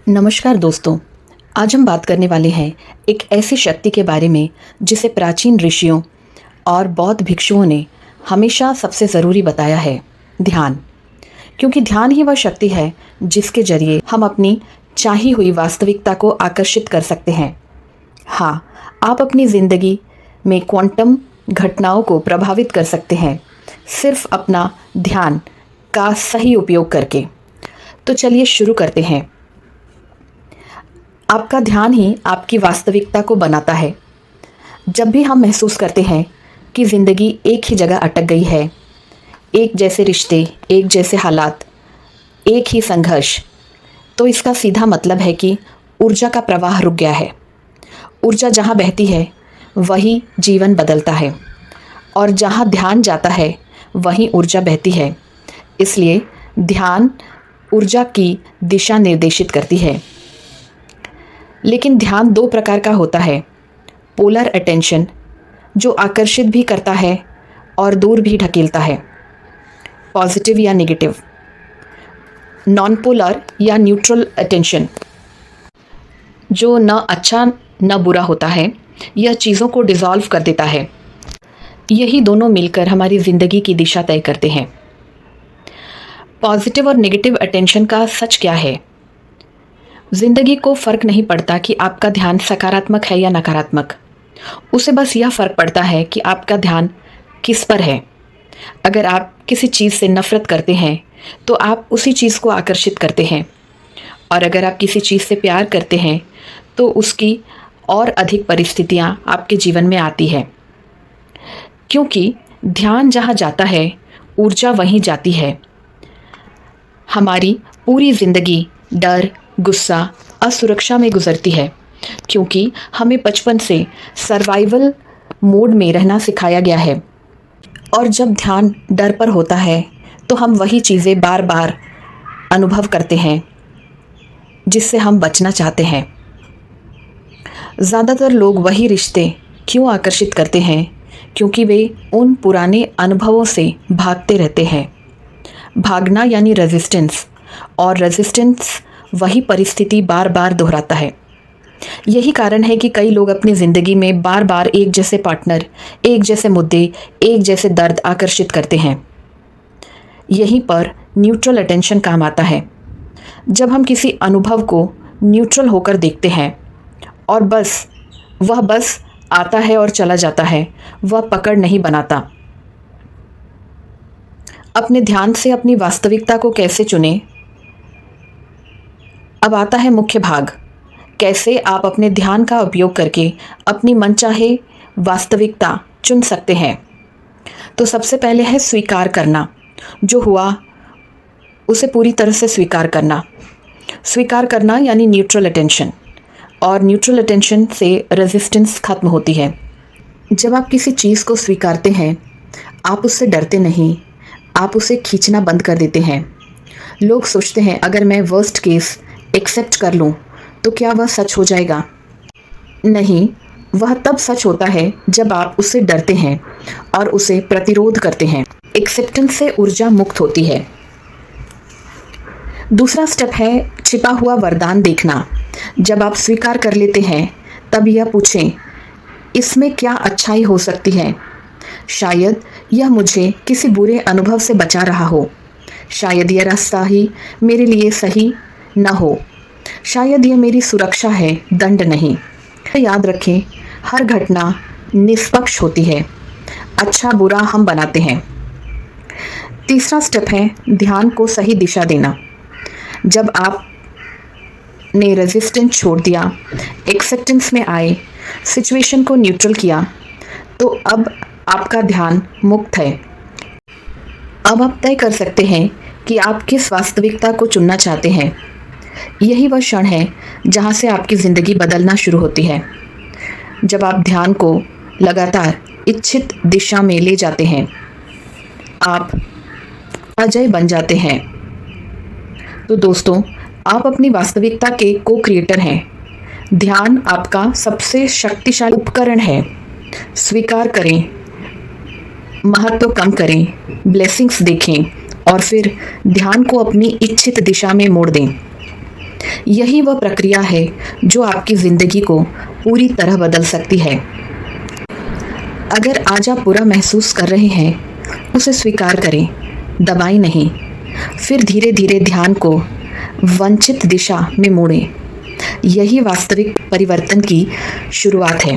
नमस्कार दोस्तों। आज हम बात करने वाले हैं एक ऐसी शक्ति के बारे में जिसे प्राचीन ऋषियों और बौद्ध भिक्षुओं ने हमेशा सबसे ज़रूरी बताया है, ध्यान। क्योंकि ध्यान ही वह शक्ति है जिसके जरिए हम अपनी चाही हुई वास्तविकता को आकर्षित कर सकते हैं। हाँ, आप अपनी ज़िंदगी में क्वांटम घटनाओं को प्रभावित कर सकते हैं, सिर्फ अपना ध्यान का सही उपयोग करके। तो चलिए शुरू करते हैं। आपका ध्यान ही आपकी वास्तविकता को बनाता है। जब भी हम महसूस करते हैं कि ज़िंदगी एक ही जगह अटक गई है, एक जैसे रिश्ते, एक जैसे हालात, एक ही संघर्ष, तो इसका सीधा मतलब है कि ऊर्जा का प्रवाह रुक गया है। ऊर्जा जहाँ बहती है वही जीवन बदलता है, और जहाँ ध्यान जाता है वहीं ऊर्जा बहती है। इसलिए ध्यान ऊर्जा की दिशा निर्देशित करती है। लेकिन ध्यान दो प्रकार का होता है। पोलर अटेंशन, जो आकर्षित भी करता है और दूर भी ढकेलता है, पॉजिटिव या नेगेटिव। नॉन पोलर या न्यूट्रल अटेंशन, जो न अच्छा न बुरा होता है, यह चीज़ों को डिसॉल्व कर देता है। यही दोनों मिलकर हमारी ज़िंदगी की दिशा तय करते हैं। पॉजिटिव और नेगेटिव अटेंशन का सच क्या है? ज़िंदगी को फ़र्क नहीं पड़ता कि आपका ध्यान सकारात्मक है या नकारात्मक। उसे बस यह फ़र्क पड़ता है कि आपका ध्यान किस पर है। अगर आप किसी चीज़ से नफ़रत करते हैं तो आप उसी चीज़ को आकर्षित करते हैं, और अगर आप किसी चीज़ से प्यार करते हैं तो उसकी और अधिक परिस्थितियाँ आपके जीवन में आती है। क्योंकि ध्यान जहाँ जाता है ऊर्जा वहीं जाती है। हमारी पूरी ज़िंदगी डर, गुस्सा, असुरक्षा में गुजरती है, क्योंकि हमें बचपन से सर्वाइवल मोड में रहना सिखाया गया है। और जब ध्यान डर पर होता है तो हम वही चीज़ें बार बार अनुभव करते हैं जिससे हम बचना चाहते हैं। ज़्यादातर लोग वही रिश्ते क्यों आकर्षित करते हैं? क्योंकि वे उन पुराने अनुभवों से भागते रहते हैं। भागना यानी रेजिस्टेंस, और रेजिस्टेंस वही परिस्थिति बार बार दोहराता है। यही कारण है कि कई लोग अपनी ज़िंदगी में बार बार एक जैसे पार्टनर, एक जैसे मुद्दे, एक जैसे दर्द आकर्षित करते हैं। यहीं पर न्यूट्रल अटेंशन काम आता है। जब हम किसी अनुभव को न्यूट्रल होकर देखते हैं और वह बस आता है और चला जाता है, वह पकड़ नहीं बनाता। अपने ध्यान से अपनी वास्तविकता को कैसे चुनें? अब आता है मुख्य भाग, कैसे आप अपने ध्यान का उपयोग करके अपनी मनचाहे वास्तविकता चुन सकते हैं। तो सबसे पहले है स्वीकार करना। जो हुआ उसे पूरी तरह से स्वीकार करना। स्वीकार करना यानी न्यूट्रल अटेंशन, और न्यूट्रल अटेंशन से रेजिस्टेंस खत्म होती है। जब आप किसी चीज़ को स्वीकारते हैं, आप उससे डरते नहीं, आप उसे खींचना बंद कर देते हैं। लोग सोचते हैं अगर मैं वर्स्ट केस एक्सेप्ट कर लूँ तो क्या वह सच हो जाएगा? नहीं, वह तब सच होता है जब आप उससे डरते हैं और उसे प्रतिरोध करते हैं। एक्सेप्टेंस से ऊर्जा मुक्त होती है। दूसरा स्टेप है छिपा हुआ वरदान देखना। जब आप स्वीकार कर लेते हैं तब यह पूछें, इसमें क्या अच्छाई हो सकती है? शायद यह मुझे किसी बुरे अनुभव से बचा रहा हो। शायद यह रास्ता ही मेरे लिए सही न हो। शायद यह मेरी सुरक्षा है, दंड नहीं। याद रखें, हर घटना निष्पक्ष होती है। अच्छा बुरा हम बनाते हैं। तीसरा स्टेप है ध्यान को सही दिशा देना। जब आप ने रेजिस्टेंस छोड़ दिया, एक्सेप्टेंस में आए, सिचुएशन को न्यूट्रल किया, तो अब आपका ध्यान मुक्त है। अब आप तय कर सकते हैं कि आप किस वास्तविकता को चुनना चाहते हैं। यही वह क्षण है जहाँ से आपकी ज़िंदगी बदलना शुरू होती है। जब आप ध्यान को लगातार इच्छित दिशा में ले जाते हैं, आप अजय बन जाते हैं। तो दोस्तों, आप अपनी वास्तविकता के को क्रिएटर हैं। ध्यान आपका सबसे शक्तिशाली उपकरण है। स्वीकार करें, महत्व कम करें, ब्लेसिंग्स देखें, और फिर ध्यान को अपनी इच्छित दिशा में मोड़ दें। यही वह प्रक्रिया है जो आपकी ज़िंदगी को पूरी तरह बदल सकती है। अगर आज आप बुरा महसूस कर रहे हैं, उसे स्वीकार करें, दबाएं नहीं। फिर धीरे धीरे ध्यान को वांछित दिशा में मोड़ें। यही वास्तविक परिवर्तन की शुरुआत है।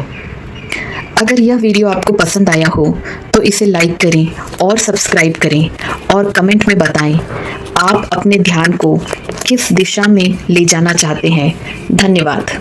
अगर यह वीडियो आपको पसंद आया हो तो इसे लाइक करें और सब्सक्राइब करें और कमेंट में बताएं आप अपने ध्यान को किस दिशा में ले जाना चाहते हैं। धन्यवाद।